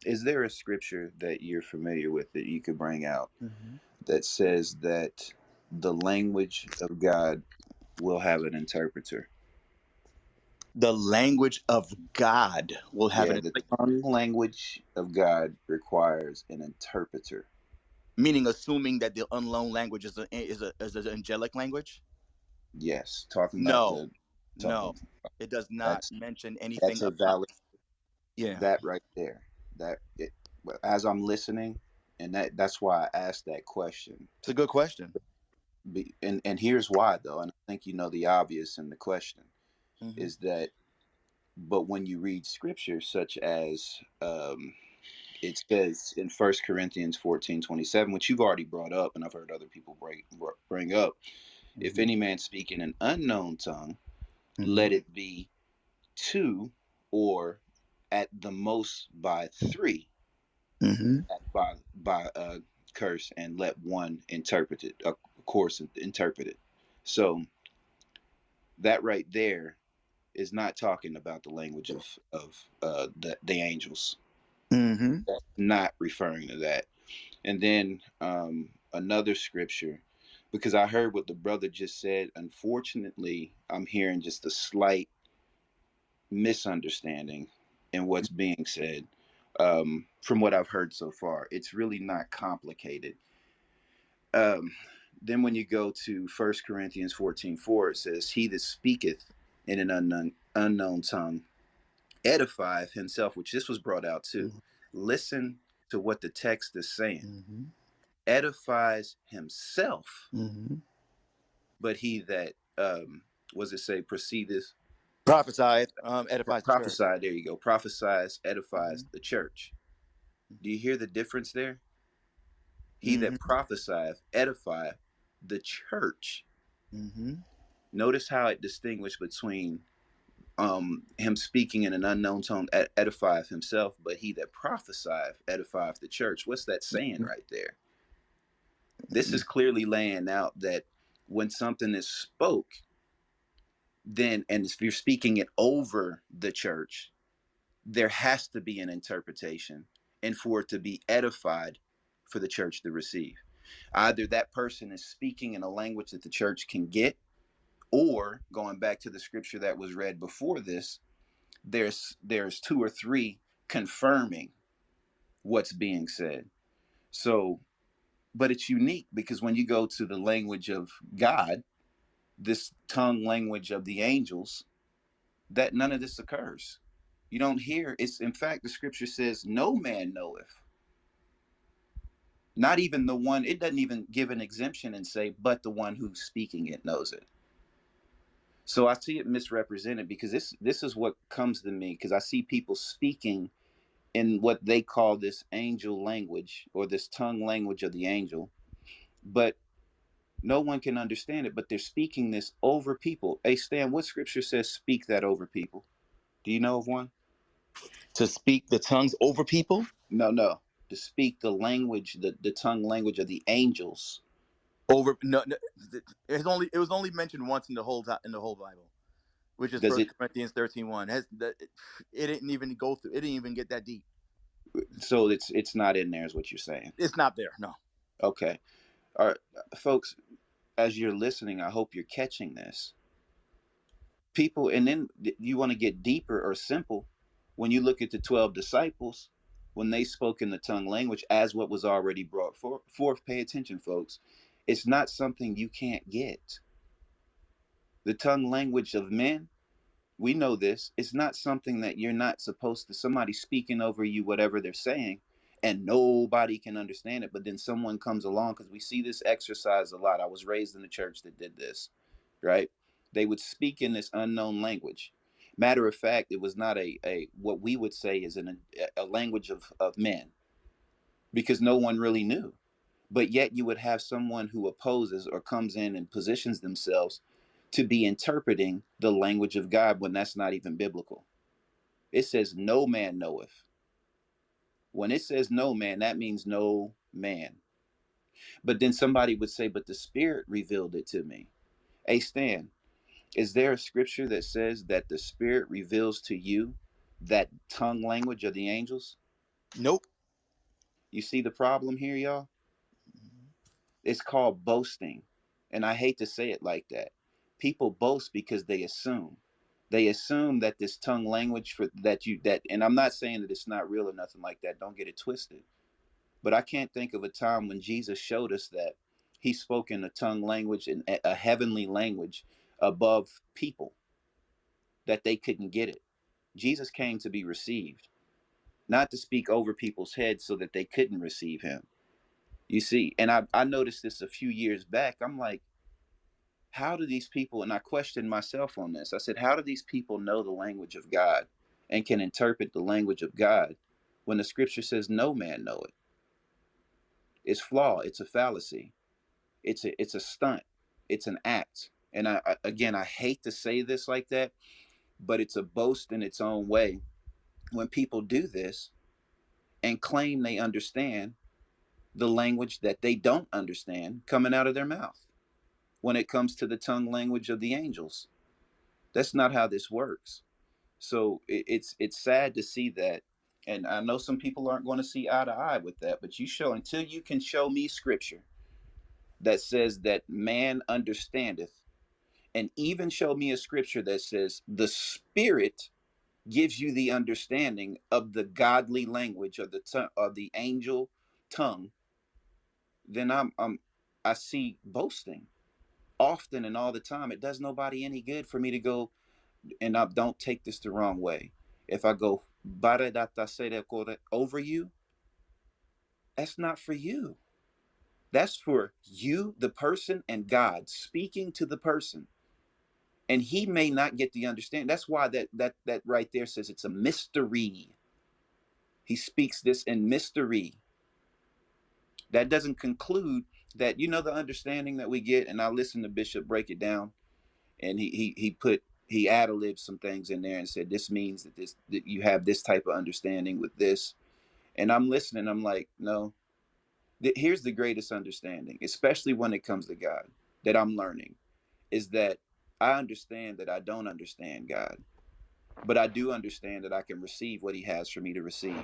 Is there a scripture that you're familiar with that you could bring out Hmm. that says that the language of God will have an interpreter? The language of God will have Yeah, an, the like, tongue language of God requires an interpreter. meaning assuming that the unknown language is an angelic language. Yes, talking about No, the no, tongue. it does not That's mention that's anything a about. valid Yeah, that right there. That it, as I'm listening, and that's why I asked that question. it's a good question. And here's why though, and I think you know the obvious in the question Hmm. is that, but when you read scripture such as it says in First Corinthians 14:27, which you've already brought up, and I've heard other people bring up, if Hmm. any man speak in an unknown tongue, Hmm. let it be two, or at the most by three, Hmm. by curse, and let one interpret it, of course, interpret it. So that right there is not talking about the language of the angels. Hmm. That's not referring to that. And then another scripture, because I heard what the brother just said. Unfortunately, I'm hearing just a slight misunderstanding in what's being said. From what I've heard so far, it's really not complicated. Um, then when you go to First Corinthians 14:4, it says, "He that speaketh in an unknown tongue edifieth himself," which this was brought out too. Listen to what the text is saying. Hmm. Edifies himself, Hmm. but he that was it say proceedeth, Prophesied, edifies the church. prophesied, there you go, prophesies, edifies Hmm. the church. Do you hear the difference there? He that Hmm. prophesieth edifieth the church. Hmm. Notice how it distinguished between him speaking in an unknown tongue edifieth himself, but he that prophesieth edifieth the church. What's that saying right there? This is clearly laying out that when something is spoke, then, and if you're speaking it over the church, there has to be an interpretation, and for it to be edified, for the church to receive. Either that person is speaking in a language that the church can get, or going back to the scripture that was read before this, there's two or three confirming what's being said. So, but it's unique because when you go to the language of God, this tongue language of the angels, that none of this occurs. You don't hear it's, in fact, the scripture says no man knoweth, not even the one. It doesn't even give an exemption and say but the one who's speaking it knows it. So I see it misrepresented because this is what comes to me, because I see people speaking in what they call this angel language or this tongue language of the angel, but no one can understand it, but they're speaking this over people. Hey Stan, what scripture says speak that over people? Do you know of one? To speak the tongues over people. No, no. To speak the language, the tongue language of the angels. Over, no, no, it was only mentioned once in the in the whole Bible, which is Does First it? Corinthians 13:1. Has that it didn't even go through. It didn't even get that deep. So it's not in there, is what you're saying? It's not there. No. Okay. All right, folks. As you're listening, I hope you're catching this. People, and then you want to get deeper or simple. When you look at the 12 disciples, when they spoke in the tongue language, as what was already brought forth, pay attention, folks. It's not something you can't get. The tongue language of men, we know this. It's not something that you're not supposed to, somebody speaking over you whatever they're saying, and nobody can understand it, but then someone comes along, because we see this exercise a lot. I was raised in the church that did this, right? They would speak in this unknown language. Matter of fact, it was not a what we would say is a language of men, because no one really knew. But yet you would have someone who opposes or comes in and positions themselves to be interpreting the language of God when that's not even biblical. It says no man knoweth. When it says no man, that means no man. But then somebody would say, but the Spirit revealed it to me. Hey, Stan, is there a scripture that says that the Spirit reveals to you that tongue language of the angels? Nope. You see the problem here, y'all? It's called boasting. And I hate to say it like that. People boast because they assume. They assume that this tongue language for that you that and I'm not saying that it's not real or nothing like that. Don't get it twisted. But I can't think of a time when Jesus showed us that he spoke in a tongue language and a heavenly language above people that they couldn't get it. Jesus came to be received, not to speak over people's heads so that they couldn't receive him. You see, and I noticed this a few years back. I'm like, how do these people, and I questioned myself on this. I said, how do these people know the language of God and can interpret the language of God when the scripture says no man know it? It's flawed. It's a fallacy. It's a stunt. It's an act. And again, I hate to say this like that, but it's a boast in its own way when people do this and claim they understand the language that they don't understand coming out of their mouth when it comes to the tongue language of the angels. That's not how this works. So it's sad to see that, and I know some people aren't going to see eye to eye with that. But you show until you can show me scripture that says that man understandeth, and even show me a scripture that says the Spirit gives you the understanding of the godly language of of the angel tongue, then I see boasting often and all the time. It does nobody any good for me to go, and I don't take this the wrong way. If I go over you, that's not for you. That's for you, the person, and God speaking to the person. And he may not get the understanding. That's why that right there says it's a mystery. He speaks this in mystery. That doesn't conclude that the understanding that we get. And I listened to Bishop break it down, and he ad libbed some things in there and said this means that you have this type of understanding with this. And I'm listening. I'm like, no. Here's the greatest understanding, especially when it comes to God, that I'm learning, is that I understand that I don't understand God, but I do understand that I can receive what He has for me to receive.